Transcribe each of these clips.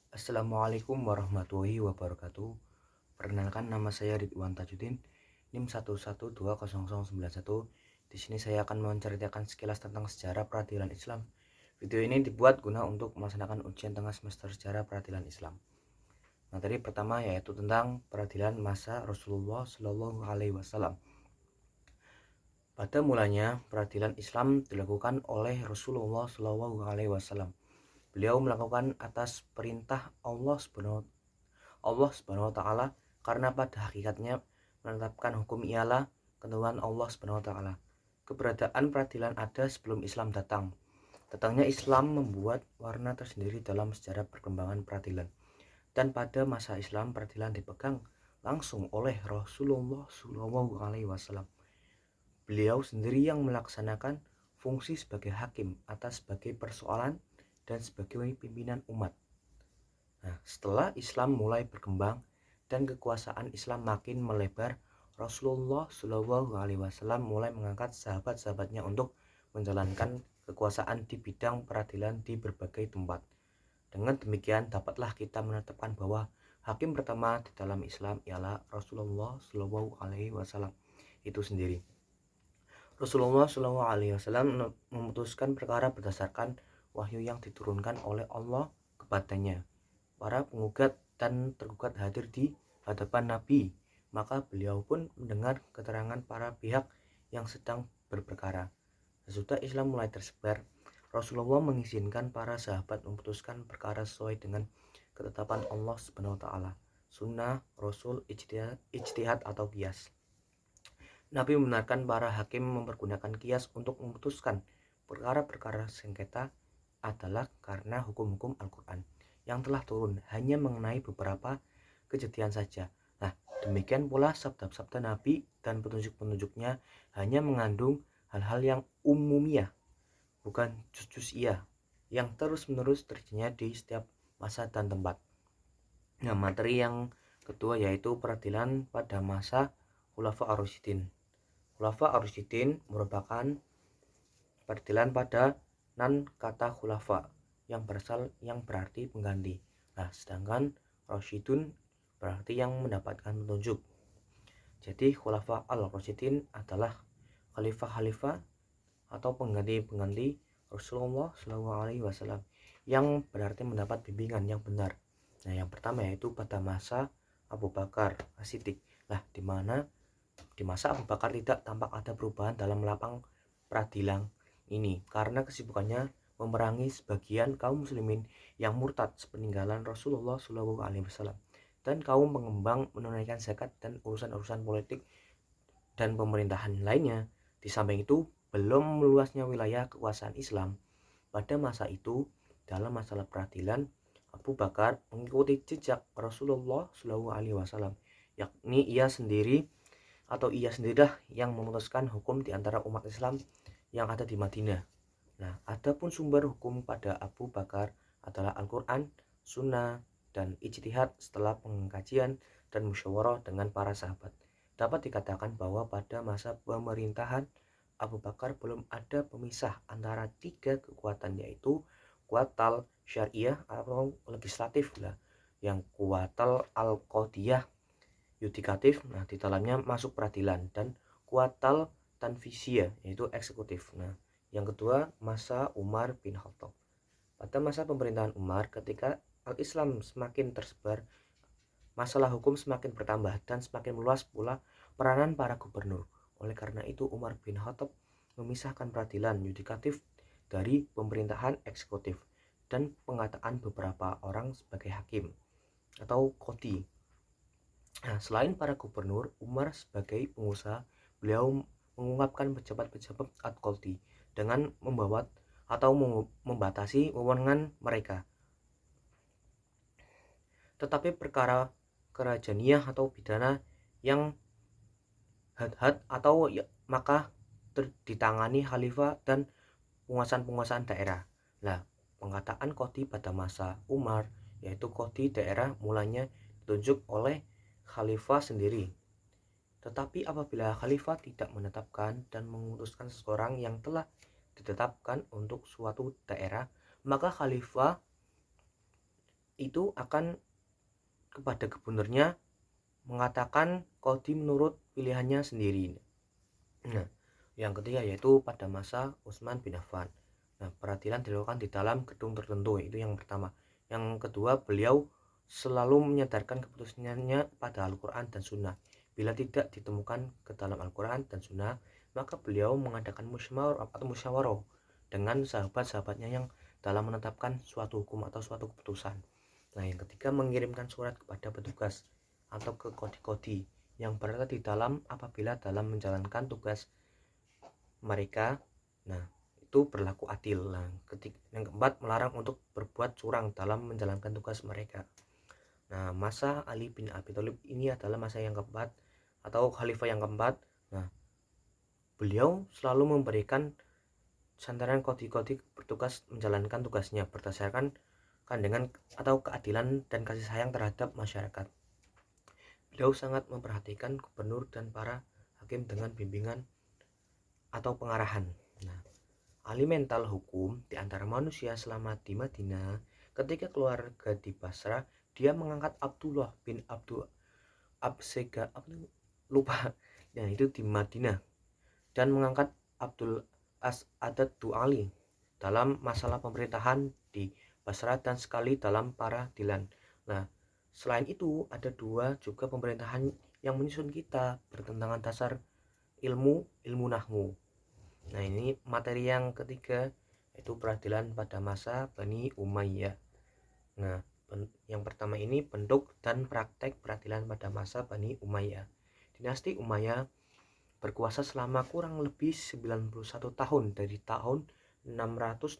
Assalamualaikum warahmatullahi wabarakatuh. Perkenalkan, nama saya Ridwan Tajudin, NIM 1120091. Di sini saya akan menceritakan sekilas tentang sejarah peradilan Islam. Video ini dibuat guna untuk melaksanakan ujian tengah semester sejarah peradilan Islam. Materi pertama yaitu tentang peradilan masa Rasulullah Shallallahu Alaihi Wasallam. Pada mulanya, peradilan Islam dilakukan oleh Rasulullah Shallallahu Alaihi Wasallam. Beliau melakukan atas perintah Allah Subhanahu wa taala, karena pada hakikatnya menetapkan hukum ialah ketentuan Allah Subhanahu wa taala. Keberadaan peradilan ada sebelum Islam datang. Datangnya Islam membuat warna tersendiri dalam sejarah perkembangan peradilan. Dan pada masa Islam, peradilan dipegang langsung oleh Rasulullah Shallallahu alaihi wasallam. Beliau sendiri yang melaksanakan fungsi sebagai hakim atas sebagai persoalan dan sebagai pimpinan umat. Nah, setelah Islam mulai berkembang dan kekuasaan Islam makin melebar, Rasulullah Shallallahu Alaihi Wasallam mulai mengangkat sahabat-sahabatnya untuk menjalankan kekuasaan di bidang peradilan di berbagai tempat. Dengan demikian, dapatlah kita menetapkan bahwa hakim pertama di dalam Islam ialah Rasulullah Shallallahu Alaihi Wasallam itu sendiri. Rasulullah Shallallahu Alaihi Wasallam memutuskan perkara berdasarkan wahyu yang diturunkan oleh Allah kepadanya. Para penggugat dan tergugat hadir di hadapan Nabi, maka beliau pun mendengar keterangan para pihak yang sedang berperkara. Sesudah Islam mulai tersebar, Rasulullah mengizinkan para sahabat memutuskan perkara sesuai dengan ketetapan Allah Subhanahu wa taala, sunnah Rasul, ijtihad atau qiyas. Nabi membenarkan para hakim mempergunakan qiyas untuk memutuskan perkara-perkara sengketa adalah karena hukum-hukum Al-Quran yang telah turun hanya mengenai beberapa kejadian saja. Nah, demikian pula sabda-sabda Nabi dan petunjuk-petunjuknya hanya mengandung hal-hal yang umumiyah, bukan juz'iyah, yang terus-menerus terjadinya di setiap masa dan tempat. Nah, materi yang kedua yaitu peradilan pada masa Khulafa ar-Rasyidin. Khulafa ar-Rasyidin merupakan peradilan pada nan kata khulafa yang berarti pengganti. Nah, sedangkan Rasyidun berarti yang mendapatkan petunjuk. Jadi khulafa al-Rasyidin adalah khalifah-khalifah atau pengganti-pengganti Rasulullah SAW yang berarti mendapat bimbingan yang benar. Nah, yang pertama yaitu pada masa Abu Bakar As-Siddiq. Nah, di masa Abu Bakar tidak tampak ada perubahan dalam lapang peradilan ini karena kesibukannya memerangi sebagian kaum muslimin yang murtad sepeninggalan Rasulullah SAW dan kaum pengembang menunaikan zakat dan urusan-urusan politik dan pemerintahan lainnya. Di samping itu, belum meluasnya wilayah kekuasaan Islam. Pada masa itu, dalam masalah peradilan, Abu Bakar mengikuti jejak Rasulullah SAW, yakni ia sendirilah yang memutuskan hukum di antara umat Islam yang ada di Madinah. Nah, adapun sumber hukum pada Abu Bakar adalah Al-Quran, Sunnah, dan ijtihad setelah pengkajian dan musyawarah dengan para sahabat. Dapat dikatakan bahwa pada masa pemerintahan Abu Bakar belum ada pemisah antara tiga kekuatan, yaitu kuatal syariah atau legislatif lah, yang kuatal al-qadiyah yudikatif, nah di dalamnya masuk peradilan, dan kuatal tanfisiyah yaitu eksekutif. Nah, yang kedua masa Umar bin Khattab. Pada masa pemerintahan Umar, ketika al-Islam semakin tersebar, masalah hukum semakin bertambah dan semakin meluas pula peranan para gubernur. Oleh karena itu, Umar bin Khattab memisahkan peradilan yudikatif dari pemerintahan eksekutif dan pengataan beberapa orang sebagai hakim atau qadhi. Nah, selain para gubernur, Umar sebagai pengusaha, beliau mengungkapkan pejabat-pejabat ad-qadhi dengan membatasi wewenang mereka. Tetapi perkara kerajaniah atau pidana yang had atau maka ditangani khalifah dan penguasaan daerah. Nah, pengataan qadhi pada masa Umar yaitu qadhi daerah mulanya ditunjuk oleh khalifah sendiri. Tetapi apabila khalifah tidak menetapkan dan memutuskan seseorang yang telah ditetapkan untuk suatu daerah, maka khalifah itu akan kepada gubernurnya mengatakan kodi menurut pilihannya sendiri. Nah, yang ketiga yaitu pada masa Utsman bin Affan. Nah, peradilan dilakukan di dalam gedung tertentu, itu yang pertama. Yang kedua, beliau selalu menyadarkan keputusannya pada Al-Quran dan Sunnah. Bila tidak ditemukan ke dalam Al-Quran dan Sunnah, maka beliau mengadakan musyawarah dengan sahabat-sahabatnya yang dalam menetapkan suatu hukum atau suatu keputusan. Nah, yang ketiga, mengirimkan surat kepada petugas atau ke kodi-kodi yang berada di dalam apabila dalam menjalankan tugas mereka. Nah, itu berlaku adil. Nah, yang keempat, melarang untuk berbuat curang dalam menjalankan tugas mereka. Nah, masa Ali bin Abi Thalib ini adalah masa yang keempat atau khalifah yang keempat. Nah, beliau selalu memberikan santaran kodi-kodi bertugas menjalankan tugasnya berdasarkan dengan atau keadilan dan kasih sayang terhadap masyarakat. Beliau sangat memperhatikan gubernur dan para hakim dengan bimbingan atau pengarahan. Nah, ahli mental hukum di antara manusia selama di Madinah, ketika keluarga di Basrah, dia mengangkat Abdullah bin Abdul Absega, lupa, yang itu di Madinah, dan mengangkat Abdul As'ad Du'ali dalam masalah pemerintahan di Basrah dan sekali dalam peradilan. Nah, selain itu ada dua juga pemerintahan yang menyusun kita bertentangan dasar ilmu nahwu. Nah, ini materi yang ketiga yaitu peradilan pada masa Bani Umayyah. Nah, yang pertama ini bentuk dan praktek peradilan pada masa Bani Umayyah. Dinasti Umayyah berkuasa selama kurang lebih 91 tahun, dari tahun 661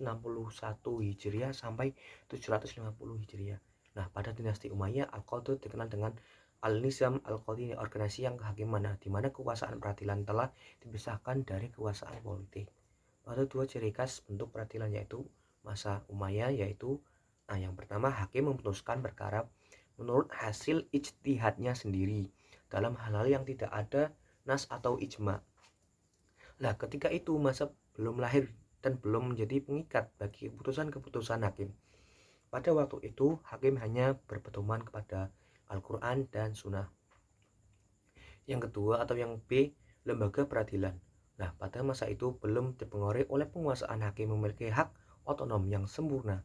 Hijriah sampai 750 Hijriah. Nah, pada dinasti Umayyah, Al-Qadhi dikenal dengan Al-Nizam Al-Qadhi, organisasi yang kehakiman, di mana kekuasaan peradilan telah dipisahkan dari kekuasaan politik. Ada dua ciri khas bentuk peradilan yaitu masa Umayyah, yaitu yang pertama, hakim memutuskan perkara menurut hasil ijtihadnya sendiri dalam hal-hal yang tidak ada nas atau ijma. Nah, ketika itu masa belum lahir dan belum menjadi pengikat bagi keputusan-keputusan hakim. Pada waktu itu, hakim hanya berpedoman kepada Al-Quran dan Sunnah. Yang kedua atau yang B, lembaga peradilan. Nah, pada masa itu belum dipengaruhi oleh penguasaan, hakim memiliki hak otonom yang sempurna,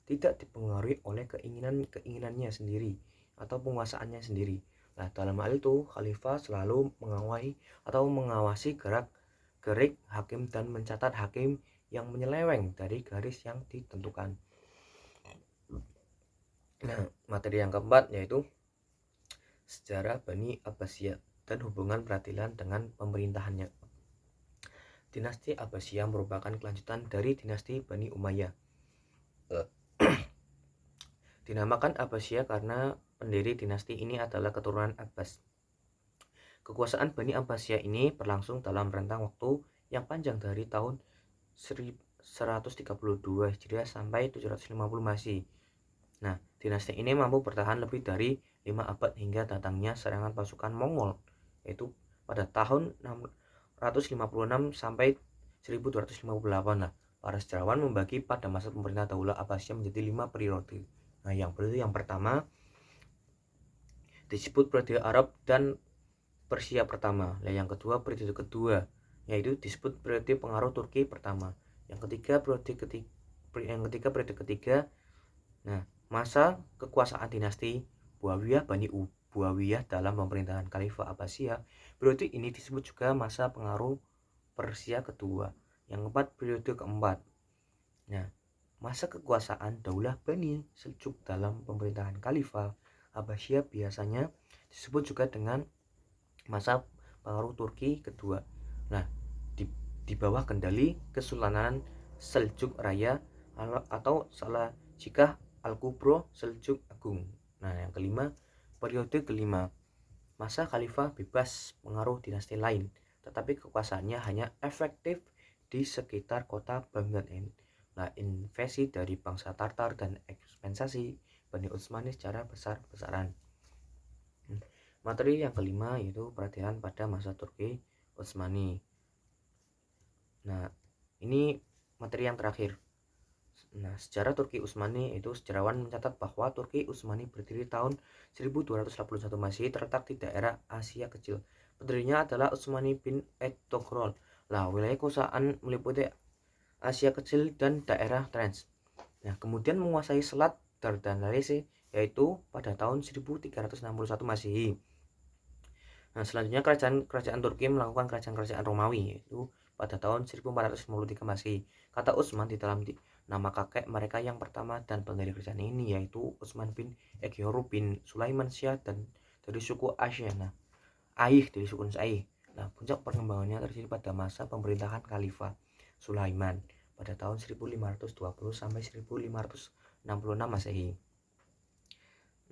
tidak dipengaruhi oleh keinginannya sendiri atau penguasaannya sendiri. Nah, dalam hal itu, khalifah selalu mengawasi gerak-gerik hakim dan mencatat hakim yang menyeleweng dari garis yang ditentukan. Nah, materi yang keempat yaitu sejarah Bani Abbasiyah dan hubungan peradilan dengan pemerintahannya. Dinasti Abbasiyah merupakan kelanjutan dari dinasti Bani Umayyah. Dinamakan Abbasiyah karena pendiri dinasti ini adalah keturunan Abbas. Kekuasaan Bani Abbasiyah ini berlangsung dalam rentang waktu yang panjang dari tahun 132 Hijriah sampai 750 Masehi. Nah, dinasti ini mampu bertahan lebih dari 5 abad hingga datangnya serangan pasukan Mongol, yaitu pada tahun 656 sampai 1258. Nah, para sejarawan membagi pada masa pemerintahan Daulah Abbasiyah menjadi 5 periode. Nah, yang pertama disebut periode Arab dan Persia pertama. Nah, yang kedua periode kedua yaitu disebut periode pengaruh Turki pertama. Yang ketiga periode ketiga. Nah, masa kekuasaan dinasti Buawiyah Bani Buawiyah dalam pemerintahan Khalifah Abbasiyah. Periode ini disebut juga masa pengaruh Persia kedua. Yang keempat, periode keempat. Nah, masa kekuasaan Daulah Bani Seljuk dalam pemerintahan Khalifah Abbasiyah biasanya disebut juga dengan masa pengaruh Turki kedua. Nah, di bawah kendali Kesultanan Seljuk Raya atau Salajikah Al-Kubro Seljuk Agung. Nah, yang kelima, periode kelima, masa khalifah bebas pengaruh dinasti lain, tetapi kekuasaannya hanya efektif di sekitar kota Baghdad. Nah, invasi dari bangsa Tartar dan ekspansi Bani Utsmani secara besar-besaran. Materi yang kelima yaitu peradilan pada masa Turki Utsmani. Nah, ini materi yang terakhir. Nah, sejarah Turki Utsmani itu sejarawan mencatat bahwa Turki Utsmani berdiri tahun 1281 Masehi, terletak di daerah Asia Kecil. Pendirinya adalah Utsmani bin Ertugrul. Lah, wilayah kekuasaan meliputi Asia Kecil dan daerah Trans. Nah, kemudian menguasai Selat Dardanelles yaitu pada tahun 1361 Masehi. Nah, selanjutnya kerajaan Turki melakukan kerajaan Romawi yaitu pada tahun 1453 Masehi. Kata Utsman di dalam nama kakek mereka yang pertama dan pendiri kerajaan ini yaitu Utsman bin Egyoru bin Sulaiman Syah dan dari suku Asyana. Dari suku Aih. Nah, puncak perkembangannya terjadi pada masa pemerintahan Khalifah Sulaiman pada tahun 1520 sampai 1566 Masehi.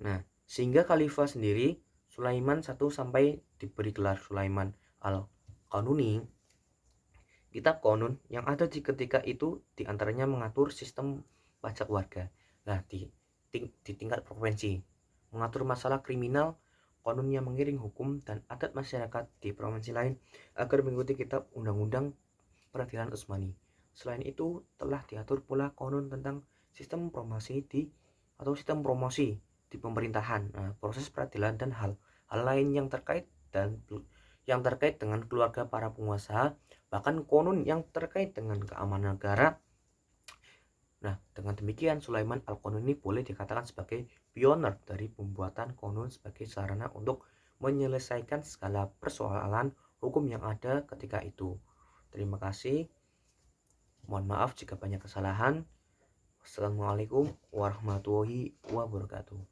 Nah, sehingga Khalifah sendiri Sulaiman I sampai diberi gelar Sulaiman Al-Qanuni. Kitab Qanun yang ada di ketika itu diantaranya mengatur sistem pajak warga. Nah, di tingkat provinsi, mengatur masalah kriminal, Qanun yang mengiring hukum dan adat masyarakat di provinsi lain agar mengikuti kitab undang-undang peradilan Utsmani. Selain itu, telah diatur pula Qanun tentang sistem promosi di pemerintahan, proses peradilan dan hal lain yang terkait dengan keluarga para penguasa, bahkan Qanun yang terkait dengan keamanan negara. Nah, dengan demikian Sulaiman Al-Qanuni boleh dikatakan sebagai pioner dari pembuatan Qanun sebagai sarana untuk menyelesaikan segala persoalan hukum yang ada ketika itu. Terima kasih. Mohon maaf jika banyak kesalahan. Wassalamualaikum warahmatullahi wabarakatuh.